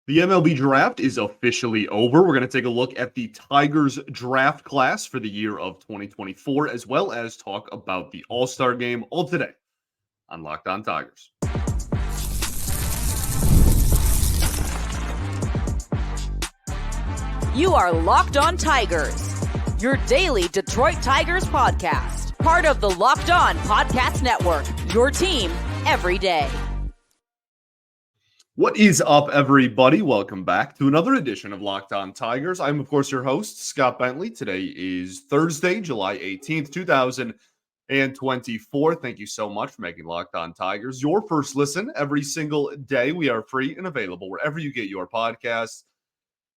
The MLB Draft is officially over. We're going to take a look at the Tigers draft class for the year of 2024, as well as talk about the All Star Game, all today on Locked On Tigers. You are Locked On Tigers, your daily Detroit Tigers podcast, part of the Locked On Podcast Network, your team every day. What is up, everybody? Welcome back to another edition of Locked On Tigers. I'm, of course, your host, Scott Bentley. Today is Thursday, July 18th, 2024. Thank you so much for making Locked On Tigers your first listen every single day. We are free and available wherever you get your podcasts,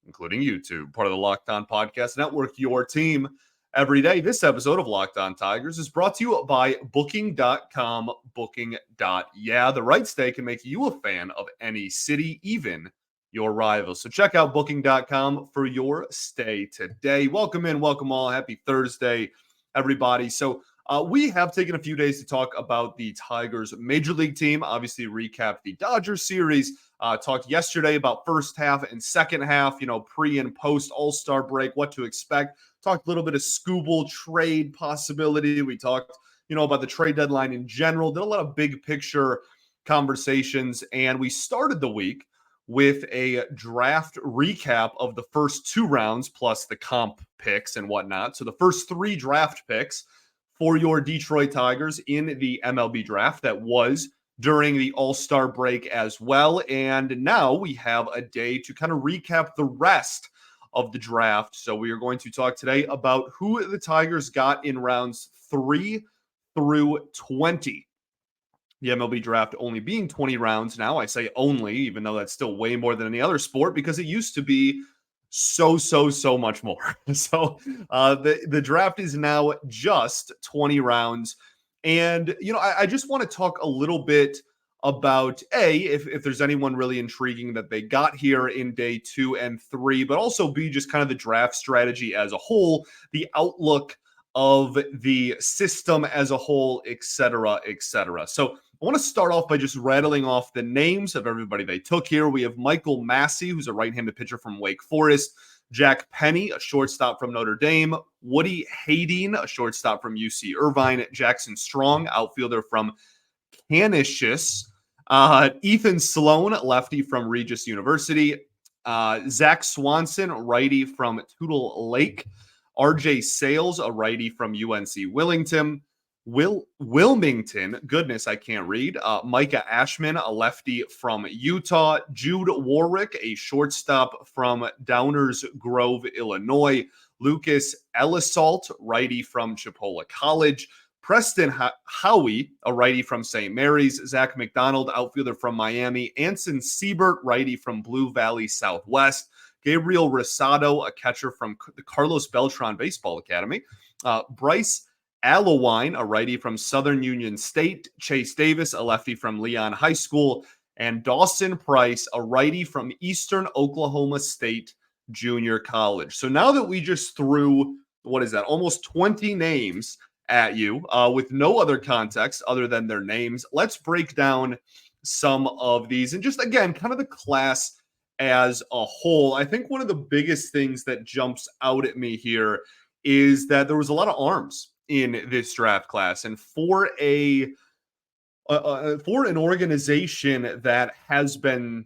including YouTube, part of the Locked On Podcast Network, your team every day. This episode of Locked On Tigers is brought to you by Booking.com. Booking.yeah. The right stay can make you a fan of any city, even your rivals. So check out Booking.com for your stay today. Welcome in, welcome all. Happy Thursday, everybody. So we have taken a few days to talk about the Tigers Major League team. Obviously, recap the Dodgers series. Talked yesterday about first half and second half, pre and post All-Star break, what to expect. Talked a little bit of Skubal trade possibility. We talked, about the trade deadline in general. Did a lot of big picture conversations. And we started the week with a draft recap of the first two rounds plus the comp picks and whatnot. So the first three draft picks for your Detroit Tigers in the MLB draft that was during the All-Star break as well. And now we have a day to kind of recap the rest of the draft. So we are going to talk today about who the Tigers got in rounds 3 through 20. The MLB draft only being 20 rounds now. I say only, even though that's still way more than any other sport, because it used to be so much more. So the draft is now just 20 rounds. And, I just want to talk a little bit about, if there's anyone really intriguing that they got here in day 2 and 3, but also B, just kind of the draft strategy as a whole, the outlook of the system as a whole, et cetera, et cetera. So I want to start off by just rattling off the names of everybody they took here. We have Michael Massey, who's a right-handed pitcher from Wake Forest. Jack Penny, a shortstop from Notre Dame. Woody Hayden, a shortstop from UC Irvine. Jackson Strong, outfielder from Canisius. Ethan Sloan, lefty from Regis University. Zach Swanson, righty from Tootle Lake. RJ Sales, a righty from UNC Wilmington, goodness, I can't read. Micah Ashman, a lefty from Utah. Jude Warwick, a shortstop from Downers Grove, Illinois. Lucas Ellisalt, righty from Chipola College. Preston Howie, a righty from St. Mary's. Zach McDonald, outfielder from Miami. Anson Siebert, righty from Blue Valley Southwest. Gabriel Rosado, a catcher from the Carlos Beltran Baseball Academy. Bryce Allowine, a righty from Southern Union State. Chase Davis, a lefty from Leon High School. And Dawson Price, a righty from Eastern Oklahoma State Junior College. So now that we just threw, almost 20 names at you with no other context other than their names, let's break down some of these. And just, again, kind of the class as a whole. I think one of the biggest things that jumps out at me here is that there was a lot of arms in this draft class, and for an organization that has been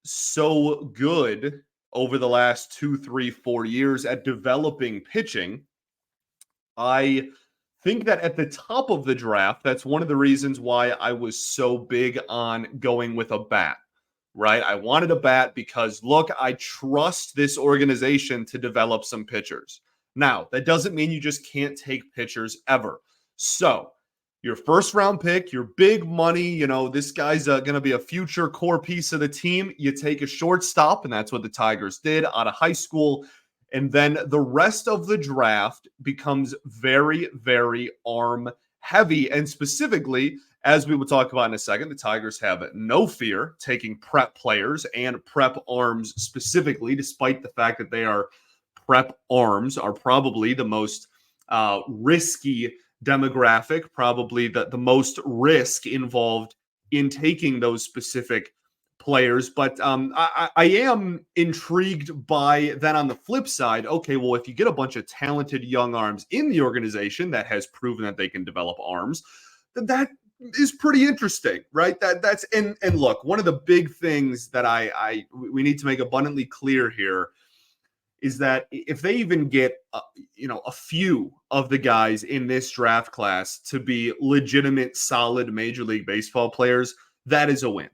so good over the last 2, 3, 4 years at developing pitching, I think that at the top of the draft, that's one of the reasons why I was so big on going with a bat. Right? I wanted a bat because, look, I trust this organization to develop some pitchers. Now, that doesn't mean you just can't take pitchers ever. So, your first round pick, your big money, this guy's going to be a future core piece of the team. You take a shortstop, and that's what the Tigers did out of high school. And then the rest of the draft becomes very, very arm heavy. And specifically, as we will talk about in a second, the Tigers have no fear taking prep players and prep arms specifically, despite the fact that they are prep arms, are probably the most risky demographic, probably the most risk involved in taking those specific players, but I am intrigued by then on the flip side. Okay, well, if you get a bunch of talented young arms in the organization that has proven that they can develop arms, then that is pretty interesting, right? That's and look, one of the big things that we need to make abundantly clear here is that if they even get a few of the guys in this draft class to be legitimate, solid Major League Baseball players, that is a win.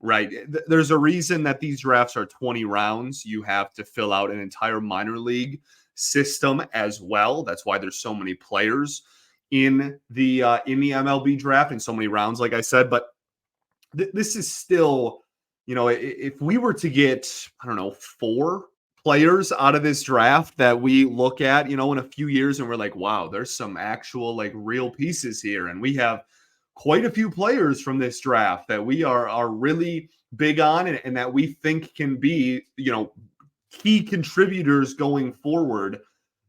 Right. There's a reason that these drafts are 20 rounds. You have to fill out an entire minor league system as well. That's why there's so many players in the MLB draft and so many rounds, like I said. But this is still, if we were to get, I don't know, 4 players out of this draft that we look at, in a few years and we're like, wow, there's some actual like real pieces here. And we have quite a few players from this draft that we are really big on and that we think can be, key contributors going forward,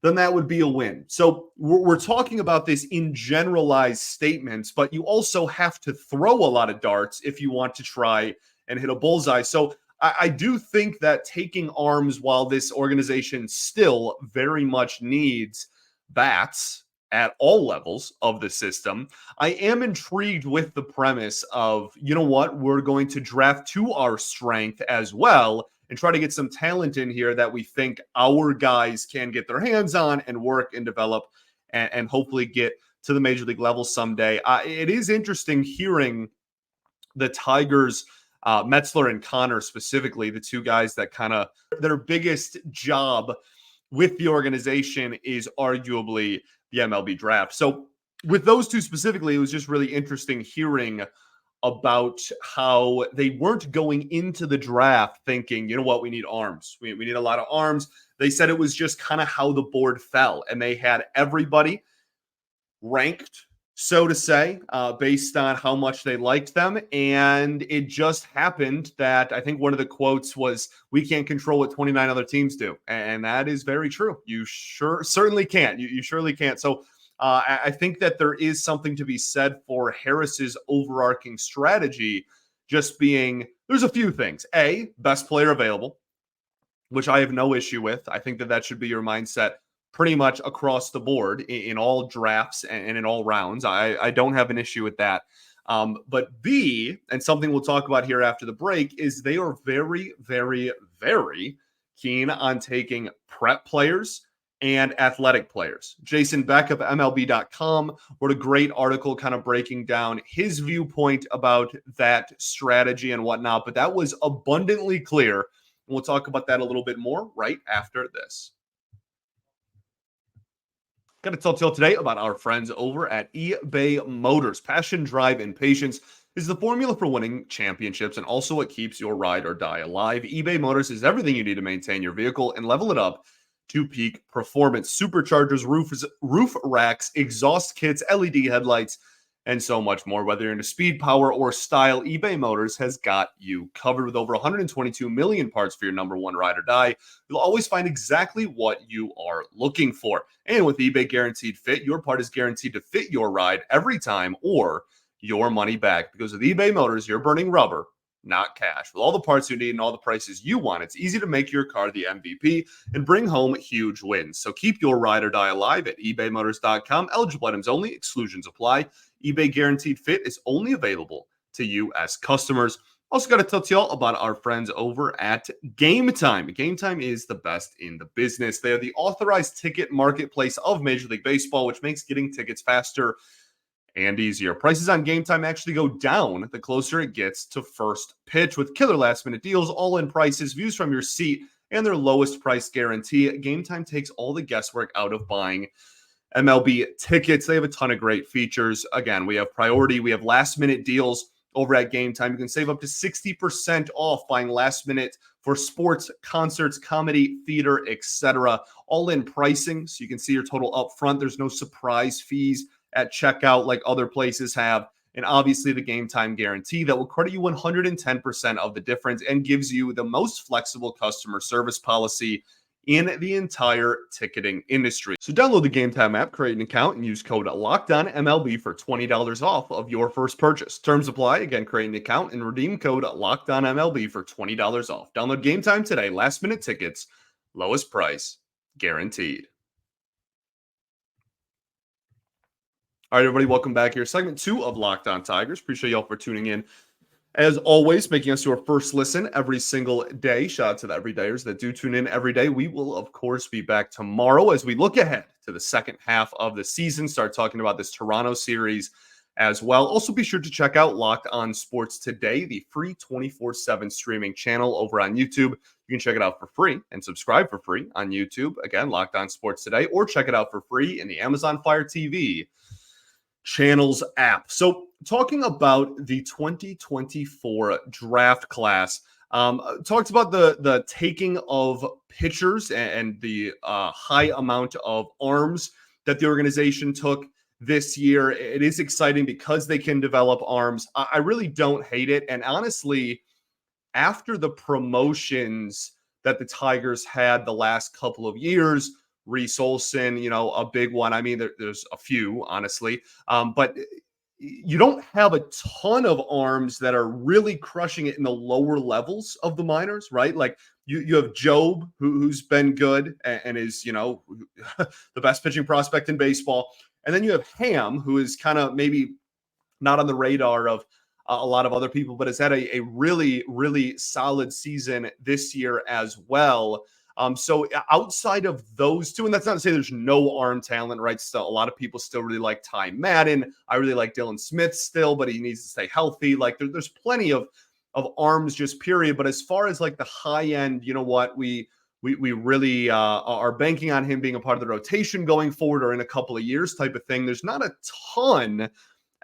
then that would be a win. So we're talking about this in generalized statements, but you also have to throw a lot of darts if you want to try and hit a bullseye. So I do think that taking arms, while this organization still very much needs bats at all levels of the system, I am intrigued with the premise of, we're going to draft to our strength as well and try to get some talent in here that we think our guys can get their hands on and work and develop and hopefully get to the major league level someday. It is interesting hearing the Tigers, Metzler and Connor specifically, the two guys that kind of their biggest job with the organization is arguably the MLB draft. So with those two specifically, it was just really interesting hearing about how they weren't going into the draft thinking, we need arms. We need a lot of arms. They said it was just kind of how the board fell, and they had everybody ranked, so to say, based on how much they liked them. And it just happened that I think one of the quotes was, we can't control what 29 other teams do. And that is very true. You certainly can't. You surely can't. So I think that there is something to be said for Harris's overarching strategy just being, there's a few things. A, best player available, which I have no issue with. I think that should be your mindset pretty much across the board in all drafts and in all rounds. I don't have an issue with that. But B, and something we'll talk about here after the break, is they are very, very, very keen on taking prep players and athletic players. Jason Beck of MLB.com wrote a great article kind of breaking down his viewpoint about that strategy and whatnot, but that was abundantly clear. We'll talk about that a little bit more right after this. Got to tell you today about our friends over at eBay Motors. Passion, drive, and patience is the formula for winning championships and also what keeps your ride or die alive. eBay Motors is everything you need to maintain your vehicle and level it up to peak performance. Superchargers, roof racks, exhaust kits, LED headlights, and so much more. Whether you're into speed, power, or style, eBay Motors has got you covered. With over 122 million parts for your number one ride or die, you'll always find exactly what you are looking for. And with eBay Guaranteed Fit, your part is guaranteed to fit your ride every time or your money back. Because with eBay Motors, you're burning rubber, not cash. With all the parts you need and all the prices you want, it's easy to make your car the MVP and bring home huge wins. So keep your ride or die alive at ebaymotors.com. Eligible items only. Exclusions apply. eBay Guaranteed Fit is only available to U.S. customers. Also got to tell y'all about our friends over at Game Time. Game Time is the best in the business. They are the authorized ticket marketplace of Major League Baseball, which makes getting tickets faster and easier. Prices on Game Time actually go down the closer it gets to first pitch, with killer last-minute deals, all-in prices, views from your seat, and their lowest price guarantee. Game Time takes all the guesswork out of buying MLB tickets. They have a ton of great features. Again, we have priority. We have last-minute deals over at Game Time. You can save up to 60% off buying last minute for sports, concerts, comedy, theater, etc. All-in pricing, so you can see your total up front. There's no surprise fees at checkout like other places have. And obviously the Game Time guarantee that will credit you 110% of the difference and gives you the most flexible customer service policy in the entire ticketing industry. So download the Game Time app, create an account, and use code LOCKEDONMLB for $20 off of your first purchase. Terms apply. Again, create an account and redeem code LOCKEDONMLB for $20 off. Download Game Time today. Last minute tickets, lowest price, guaranteed. All right, everybody, welcome back here. Segment 2 of Locked On Tigers. Appreciate y'all for tuning in. As always, making us your first listen every single day. Shout out to the everydayers that do tune in every day. We will, of course, be back tomorrow as we look ahead to the second half of the season. Start talking about this Toronto series as well. Also, be sure to check out Locked On Sports Today, the free 24/7 streaming channel over on YouTube. You can check it out for free and subscribe for free on YouTube. Again, Locked On Sports Today, or check it out for free in the Amazon Fire TV channels app. So talking about the 2024 draft class, talked about the taking of pitchers and the high amount of arms that the organization took this year. It is exciting because they can develop arms. I really don't hate it. And honestly, after the promotions that the Tigers had the last couple of years, Reese Olson, a big one. I mean, there's a few, honestly. But you don't have a ton of arms that are really crushing it in the lower levels of the minors, right? Like you have Job, who's been good and is, the best pitching prospect in baseball. And then you have Ham, who is kind of maybe not on the radar of a lot of other people, but has had a really, really solid season this year as well. So outside of those two, and that's not to say there's no arm talent, right? Still, a lot of people still really like Ty Madden. I really like Dylan Smith still, but he needs to stay healthy. Like there's plenty of arms, just period. But as far as like the high end, we really are banking on him being a part of the rotation going forward or in a couple of years type of thing. There's not a ton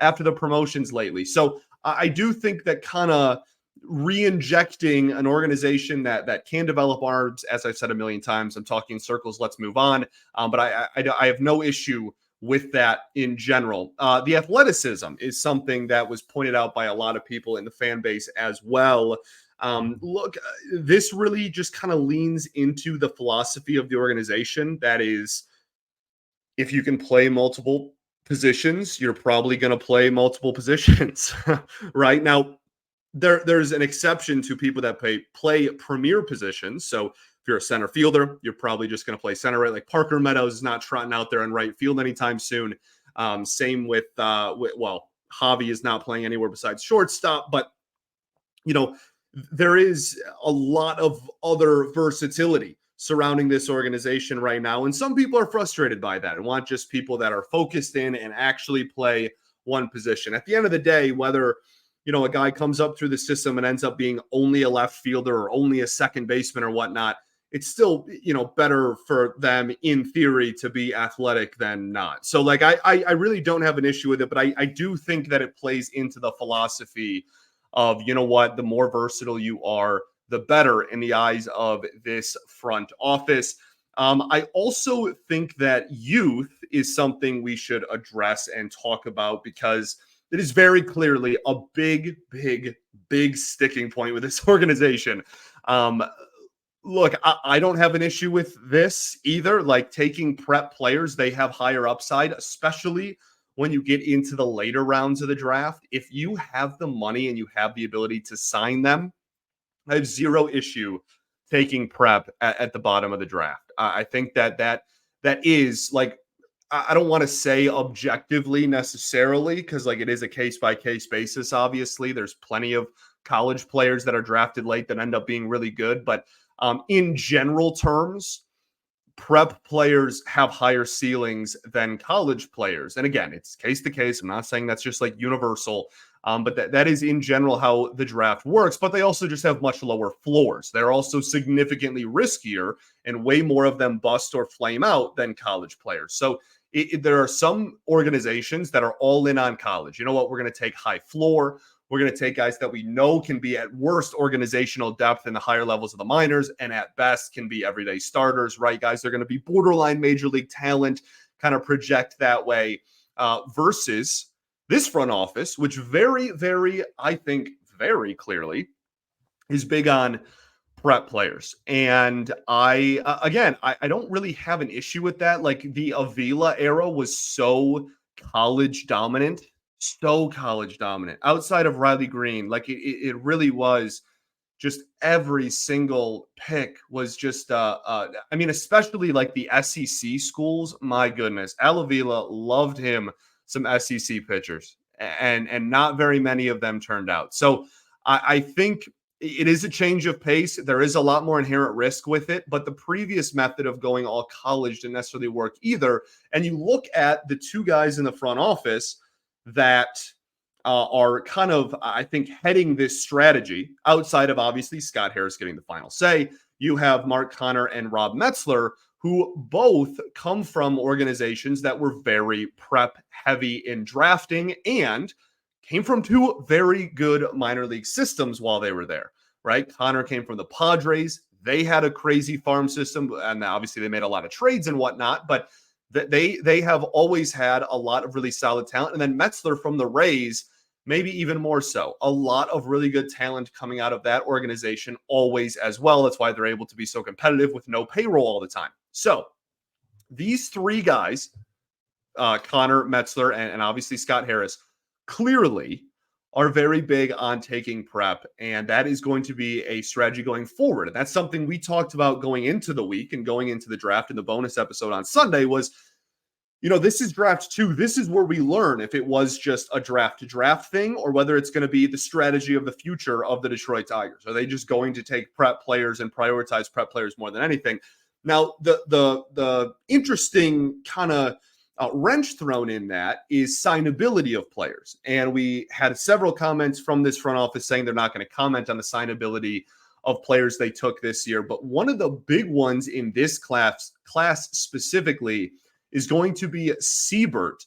after the promotions lately. So I do think that kind of re-injecting an organization that can develop arms, as I've said a million times, I'm talking in circles, let's move on. But I have no issue with that in general. The athleticism is something that was pointed out by a lot of people in the fan base as well. Look, this really just kind of leans into the philosophy of the organization. That is, if you can play multiple positions, you're probably going to play multiple positions, right? Now, there's an exception to people that play premier positions. So if you're a center fielder, you're probably just going to play center, right? Like Parker Meadows is not trotting out there in right field anytime soon. Same with Javi is not playing anywhere besides shortstop, but there is a lot of other versatility surrounding this organization right now. And some people are frustrated by that and want just people that are focused in and actually play one position. At the end of the day, whether a guy comes up through the system and ends up being only a left fielder or only a second baseman or whatnot, it's still, better for them in theory to be athletic than not. So like, I really don't have an issue with it, but I do think that it plays into the philosophy of, the more versatile you are, the better in the eyes of this front office. I also think that youth is something we should address and talk about because it is very clearly a big, big, big sticking point with this organization. Look, I don't have an issue with this either. Like taking prep players, they have higher upside, especially when you get into the later rounds of the draft. If you have the money and you have the ability to sign them, I have zero issue taking prep at the bottom of the draft. I think that is like, I don't want to say objectively necessarily because like it is a case-by-case basis. Obviously, there's plenty of college players that are drafted late that end up being really good. But in general terms, prep players have higher ceilings than college players. And again, it's case to case. I'm not saying that's just like universal, but that is in general how the draft works. But they also just have much lower floors. They're also significantly riskier and way more of them bust or flame out than college players. So there are some organizations that are all in on college. You know what? We're going to take high floor. We're going to take guys that we know can be at worst organizational depth in the higher levels of the minors and at best can be everyday starters, right? Guys, they're going to be borderline major league talent, kind of project that way versus this front office, which very, very, I think very clearly is big on prep players. And I don't really have an issue with that. Like the Avila era was so college dominant outside of Riley Greene. Like it really was just every single pick was just, I mean, especially like the SEC schools, my goodness, Al Avila loved him some SEC pitchers and not very many of them turned out. So I think it is a change of pace. There is a lot more inherent risk with it, but the previous method of going all college didn't necessarily work either. And you look at the two guys in the front office that are kind of, I think, heading this strategy outside of obviously Scott Harris getting the final say. You have Mark Connor and Rob Metzler, who both come from organizations that were very prep heavy in drafting and came from two very good minor league systems while they were there, right? Connor came from the Padres. They had a crazy farm system, and obviously they made a lot of trades and whatnot, but they have always had a lot of really solid talent. And then Metzler from the Rays, maybe even more so. A lot of really good talent coming out of that organization always as well. That's why they're able to be so competitive with no payroll all the time. So these three guys, Connor, Metzler, and obviously Scott Harris, clearly are very big on taking prep, and that is going to be a strategy going forward. And that's something we talked about going into the week and going into the draft in the bonus episode on Sunday was, this is draft 2. This is where we learn if it was just a draft to draft thing or whether it's going to be the strategy of the future of the Detroit Tigers. Are they just going to take prep players and prioritize prep players more than anything? Now, the interesting kind of wrench thrown in that is signability of players. And we had several comments from this front office saying they're not going to comment on the signability of players they took this year. But one of the big ones in this class specifically is going to be Siebert.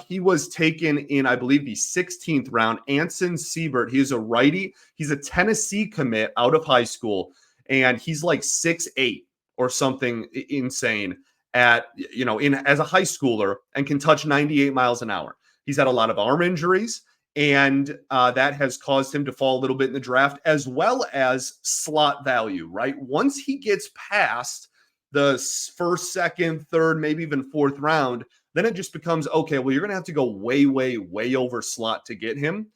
He was taken in, I believe, the 16th round. Anson Siebert. He is a righty. He's a Tennessee commit out of high school, and he's like 6'8" or something insane as a high schooler and can touch 98 miles an hour. He's had a lot of arm injuries, and that has caused him to fall a little bit in the draft, as well as slot value, right? Once he gets past the first, second, third, maybe even fourth round, then it just becomes, okay, well, you're going to have to go way, way, way over slot to get him.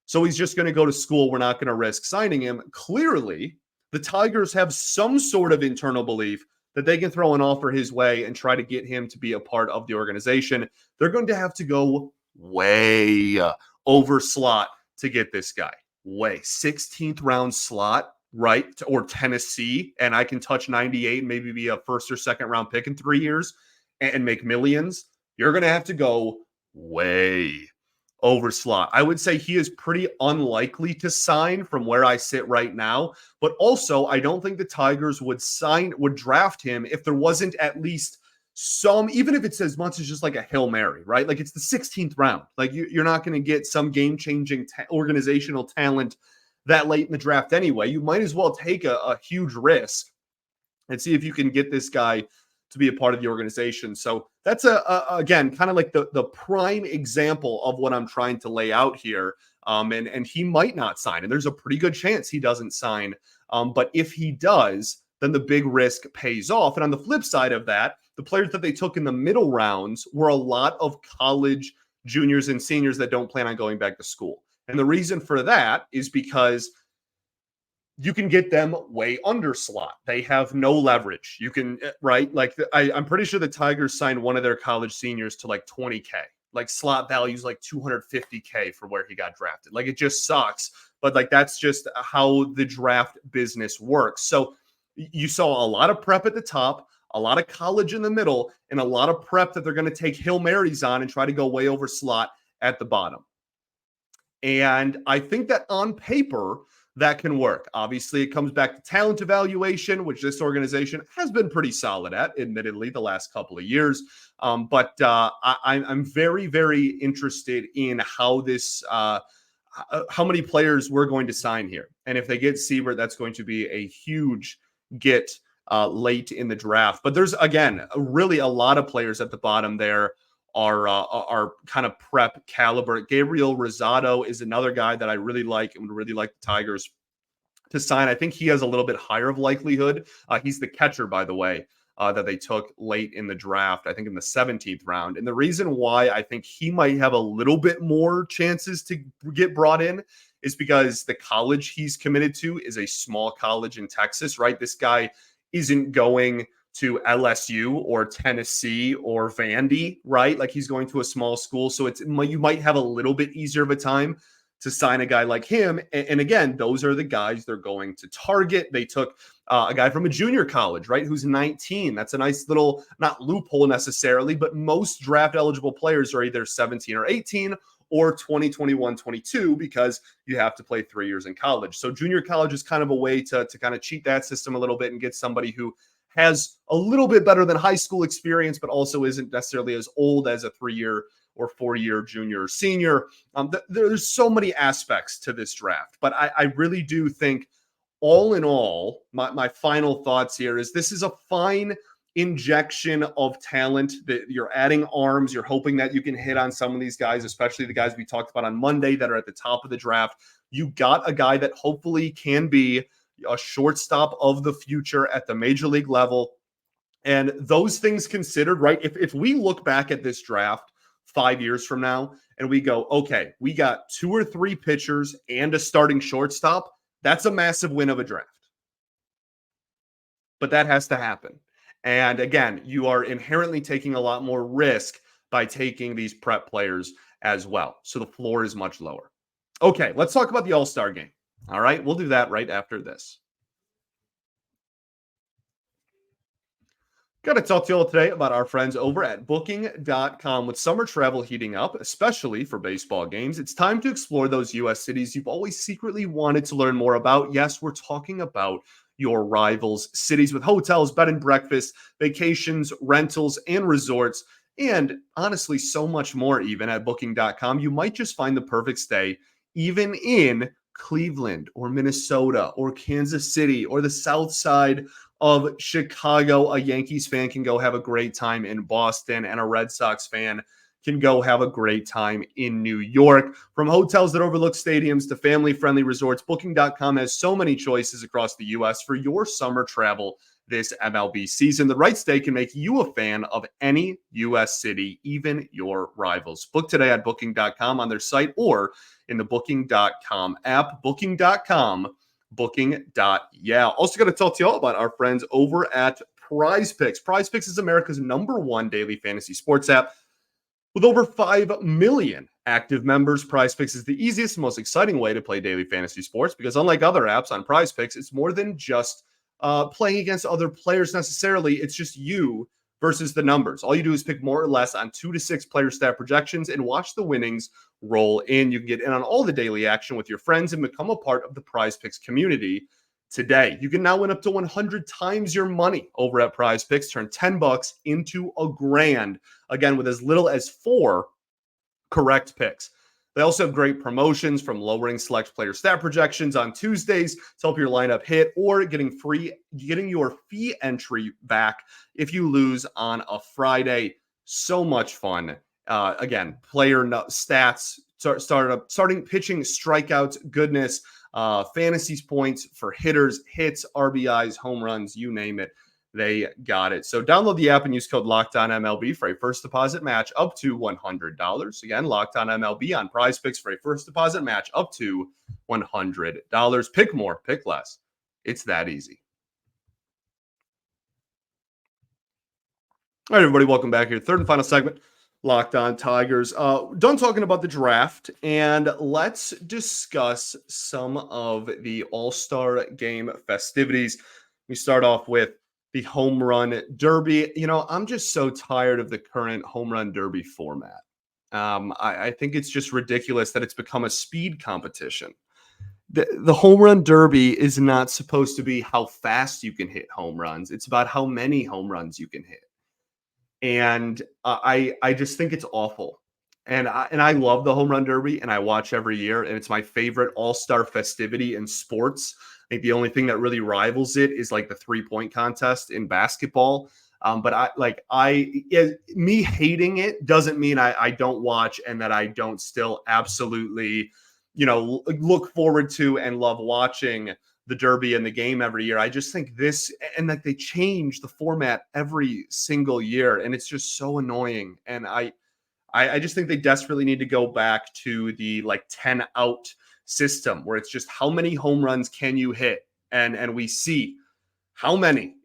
So he's just going to go to school. We're not going to risk signing him. Clearly, the Tigers have some sort of internal belief that they can throw an offer his way and try to get him to be a part of the organization. They're going to have to go way over slot to get this guy. Way 16th round slot, right? Or Tennessee, and I can touch 98, maybe be a first or second round pick in 3 years and make millions. You're going to have to go way over slot. I would say he is pretty unlikely to sign from where I sit right now, but also I don't think the Tigers would draft him if there wasn't at least some, even if it's as much as just like a Hail Mary, right? Like it's the 16th round. Like you're not going to get some game-changing organizational talent that late in the draft anyway. You might as well take a huge risk and see if you can get this guy to be a part of the organization. So that's again, kind of like the prime example of what I'm trying to lay out here. And he might not sign, and there's a pretty good chance he doesn't sign. But if he does, then the big risk pays off. And on the flip side of that, the players that they took in the middle rounds were a lot of college juniors and seniors that don't plan on going back to school. And the reason for that is because you can get them way under slot. They have no leverage. You can, right? Like I'm pretty sure the Tigers signed one of their college seniors to like 20K, like slot values, like 250K for where he got drafted. Like it just sucks. But like, that's just how the draft business works. So you saw a lot of prep at the top, a lot of college in the middle, and a lot of prep that they're going to take Hail Marys on and try to go way over slot at the bottom. And I think that on paper, that can work. Obviously, it comes back to talent evaluation, which this organization has been pretty solid at, admittedly, the last couple of years. But I'm very, very interested in how how many players we're going to sign here. And if they get Siebert, that's going to be a huge get late in the draft. But there's, again, really a lot of players at the bottom there are kind of prep caliber. Gabriel Rosado is another guy that I really like and would really like the Tigers to sign. I think he has a little bit higher of likelihood. He's the catcher, by the way, that they took late in the draft, I think in the 17th round. And the reason why I think he might have a little bit more chances to get brought in is because the college he's committed to is a small college in Texas, right? This guy isn't going to LSU or Tennessee or Vandy, right? Like he's going to a small school. So you might have a little bit easier of a time to sign a guy like him. And again, those are the guys they're going to target. They took a guy from a junior college, right, who's 19. That's a nice little, not loophole necessarily, but most draft eligible players are either 17 or 18 or 20, 21, 22, because you have to play 3 years in college. So junior college is kind of a way to kind of cheat that system a little bit and get somebody who has a little bit better than high school experience, but also isn't necessarily as old as a 3-year or 4-year junior or senior. There's so many aspects to this draft, but I really do think all in all, my final thoughts here is this is a fine injection of talent that you're adding arms. You're hoping that you can hit on some of these guys, especially the guys we talked about on Monday that are at the top of the draft. You got a guy that hopefully can be a shortstop of the future at the major league level. And those things considered, right? If we look back at this draft 5 years from now and we go, okay, we got 2 or 3 pitchers and a starting shortstop, that's a massive win of a draft. But that has to happen. And again, you are inherently taking a lot more risk by taking these prep players as well. So the floor is much lower. Okay, let's talk about the All Star Game. All right, we'll do that right after this. Got to talk to you all today about our friends over at Booking.com. With summer travel heating up, especially for baseball games, it's time to explore those U.S. cities you've always secretly wanted to learn more about. Yes, we're talking about your rivals, cities with hotels, bed and breakfast, vacations, rentals, and resorts, and honestly, so much more even at Booking.com. You might just find the perfect stay even in Cleveland or Minnesota or Kansas City or the South Side of Chicago. A Yankees fan can go have a great time in Boston, and a Red Sox fan can go have a great time in New York. From hotels that overlook stadiums to family-friendly resorts, Booking.com has so many choices across the U.S. for your summer travel this MLB season. The right stay can make you a fan of any U.S. city, even your rivals. Book today at Booking.com on their site or in the Booking.com app. Booking.com. Booking.yeah. Also got to talk to you all about our friends over at Prize Picks. Prize Picks is America's #1 daily fantasy sports app. With over 5 million active members, Prize Picks is the easiest and most exciting way to play daily fantasy sports because unlike other apps on Prize Picks, it's more than just playing against other players necessarily. It's just you versus the numbers. All you do is pick more or less on 2 to 6 player stat projections and watch the winnings roll in. You can get in on all the daily action with your friends and become a part of the Prize Picks community today. You can now win up to 100 times your money over at Prize Picks. Turn $10 into $1,000. Again, with as little as 4 correct picks. They also have great promotions, from lowering select player stat projections on Tuesdays to help your lineup hit, or getting your fee entry back if you lose on a Friday. So much fun. Again, player stats, starting pitching, strikeouts, goodness, fantasy points for hitters, hits, RBIs, home runs, you name it. They got it. So download the app and use code LOCKEDONMLB for a first deposit match up to $100. Again, LOCKEDONMLB on Prize Picks for a first deposit match up to $100. Pick more, pick less. It's that easy. All right, everybody, welcome back here. Third and final segment, Locked On Tigers. Done talking about the draft, and let's discuss some of the All Star Game festivities. We start off with the home run derby. You know, I'm just so tired of the current home run derby format. I think it's just ridiculous that it's become a speed competition. The home run derby is not supposed to be how fast you can hit home runs. It's about how many home runs you can hit. And I just think it's awful. And I love the home run derby, and I watch every year, and it's my favorite all-star festivity in sports. I think the only thing that really rivals it is like the 3-point contest in basketball. But me hating it doesn't mean I don't watch and that I don't still absolutely, look forward to and love watching the Derby and the game every year. I just think this, and like they change the format every single year, and it's just so annoying. And I just think they desperately need to go back to the like 10 out system where it's just how many home runs can you hit? And we see how many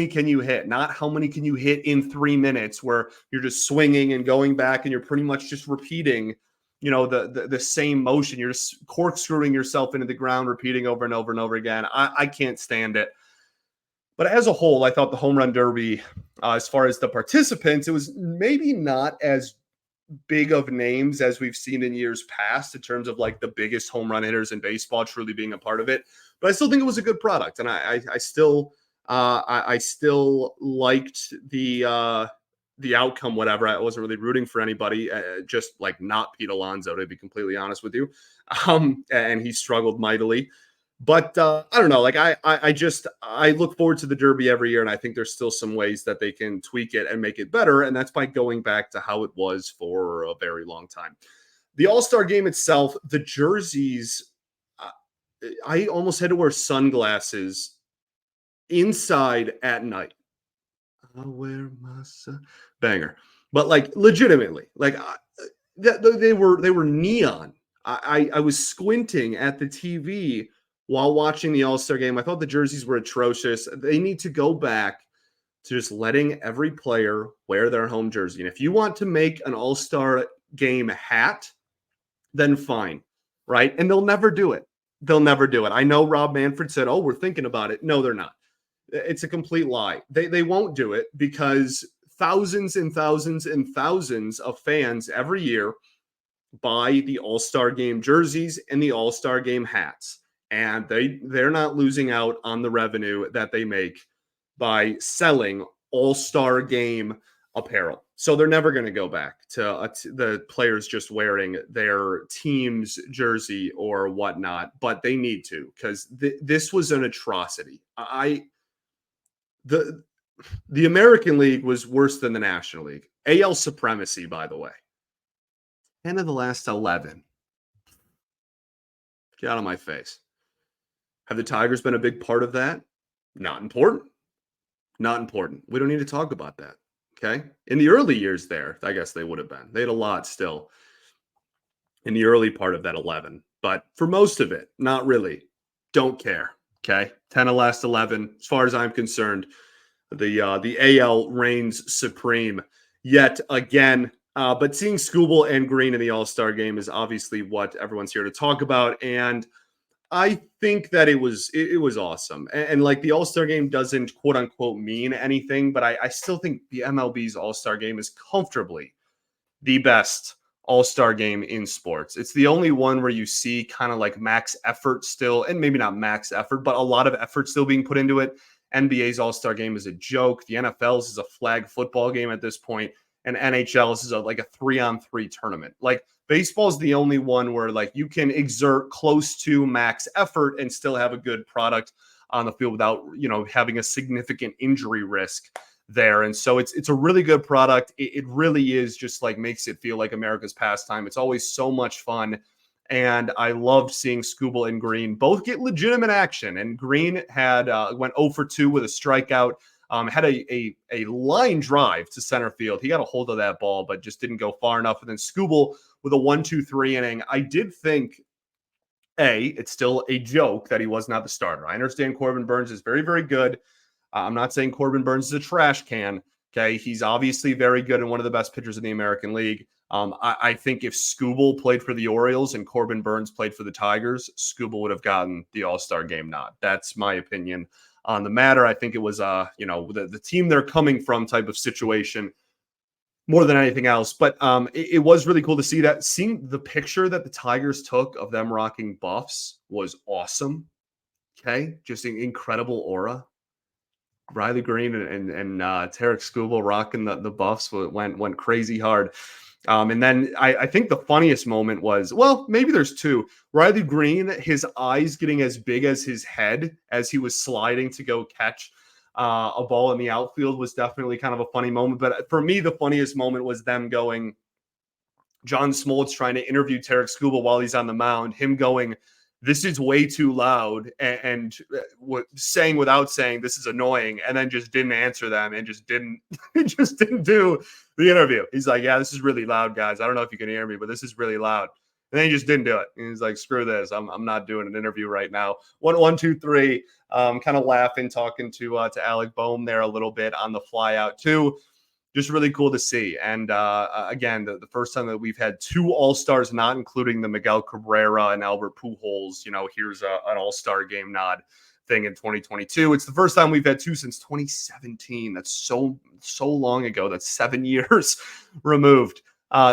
can you hit? Not how many can you hit in 3 minutes where you're just swinging and going back and you're pretty much just repeating, the same motion. You're just corkscrewing yourself into the ground, repeating over and over and over again. I can't stand it. But as a whole, I thought the home run derby, as far as the participants, it was maybe not as big of names as we've seen in years past in terms of like the biggest home run hitters in baseball truly being a part of it. But I still think it was a good product, and I still liked the outcome. Whatever, I wasn't really rooting for anybody, just like not Pete Alonso, to be completely honest with you. And he struggled mightily. But I don't know. Like I look forward to the Derby every year, and I think there's still some ways that they can tweak it and make it better, and that's by going back to how it was for a very long time. The All Star Game itself, the jerseys, I almost had to wear sunglasses inside at night. I'll wear my banger, but like legitimately, like they were neon. I was squinting at the TV while watching the All-Star Game. I thought the jerseys were atrocious. They need to go back to just letting every player wear their home jersey. And if you want to make an All-Star Game hat, then fine, right? And they'll never do it. They'll never do it. I know Rob Manfred said, "Oh, we're thinking about it." No, they're not. It's a complete lie. They won't do it because thousands and thousands and thousands of fans every year buy the All-Star Game jerseys and the All-Star Game hats. And they're not losing out on the revenue that they make by selling All-Star Game apparel. So they're never going to go back to the players just wearing their team's jersey or whatnot, but they need to, because this was an atrocity. The American League was worse than the National League. AL supremacy, by the way. 10 of the last 11. Get out of my face. Have the Tigers been a big part of that? Not important. Not important. We don't need to talk about that. Okay? In the early years there, I guess they would have been. They had a lot still in the early part of that 11. But for most of it, not really. Don't care. Okay? 10 of the last 11. As far as I'm concerned, the AL reigns supreme yet again. But seeing Skubal and Greene in the All Star Game is obviously what everyone's here to talk about, and I think that it was awesome. And like the All Star Game doesn't quote unquote mean anything, but I still think the MLB's All Star Game is comfortably the best All Star Game in sports. It's the only one where you see kind of like max effort still, and maybe not max effort, but a lot of effort still being put into it. NBA's All Star Game is a joke. The NFL's is a flag football game at this point. And NHL's is like a 3-on-3 tournament. Like baseball is the only one where like you can exert close to max effort and still have a good product on the field without, having a significant injury risk there. And so it's a really good product. It really is just like makes it feel like America's pastime. It's always so much fun. And I loved seeing Skubal and Greene both get legitimate action. And Greene had went 0 for 2 with a strikeout. Had a line drive to center field. He got a hold of that ball, but just didn't go far enough. And then Skubal with a 1-2-3 inning. I did think, it's still a joke that he was not the starter. I understand Corbin Burnes is very, very good. I'm not saying Corbin Burnes is a trash can. Okay, he's obviously very good and one of the best pitchers in the American League. I think if Skubal played for the Orioles and Corbin Burnes played for the Tigers, Skubal would have gotten the All-Star Game nod. That's my opinion on the matter. I think it was, the team they're coming from type of situation more than anything else. But it was really cool to see that. Seeing the picture that the Tigers took of them rocking buffs was awesome. Okay, just an incredible aura. Riley Greene and Tarik Skubal rocking the buffs went crazy hard. And then I think the funniest moment was, well, maybe there's two. Riley Greene, his eyes getting as big as his head as he was sliding to go catch a ball in the outfield was definitely kind of a funny moment. But for me, the funniest moment was them going, John Smoltz trying to interview Tarik Skubal while he's on the mound, him going, this is way too loud, and saying without saying this is annoying, and then just didn't answer them and just didn't do the interview. He's like, yeah, this is really loud, guys. I don't know if you can hear me, but this is really loud. And then he just didn't do it. And he's like, screw this. I'm not doing an interview right now. 1, 2, 3. Kind of laughing, talking to Alec Boehm there a little bit on the fly out too. Just really cool to see. And again, the first time that we've had 2 All-Stars, not including the Miguel Cabrera and Albert Pujols, here's an All-Star game nod thing in 2022. It's the first time we've had 2 since 2017. That's so long ago. That's 7 years removed.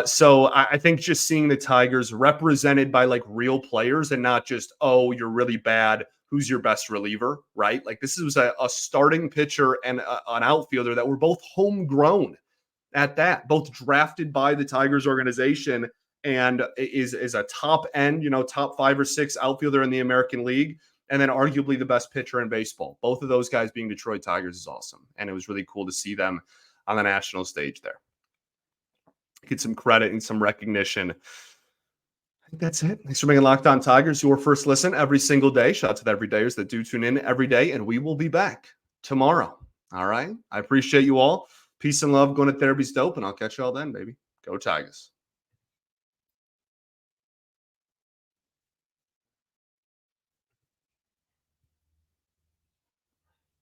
So I think just seeing the Tigers represented by like real players and not just, oh, you're really bad, who's your best reliever, right? Like this was a starting pitcher and an outfielder that were both homegrown at that, both drafted by the Tigers organization, and is a top end, top 5 or 6 outfielder in the American League, and then arguably the best pitcher in baseball. Both of those guys being Detroit Tigers is awesome. And it was really cool to see them on the national stage there. Get some credit and some recognition. I think that's it. Thanks for making Locked On Tigers your first listen every single day. Shout out to the everydayers that do tune in every day, and we will be back tomorrow. All right? I appreciate you all. Peace and love. Going to therapy's dope, and I'll catch you all then, baby. Go Tigers.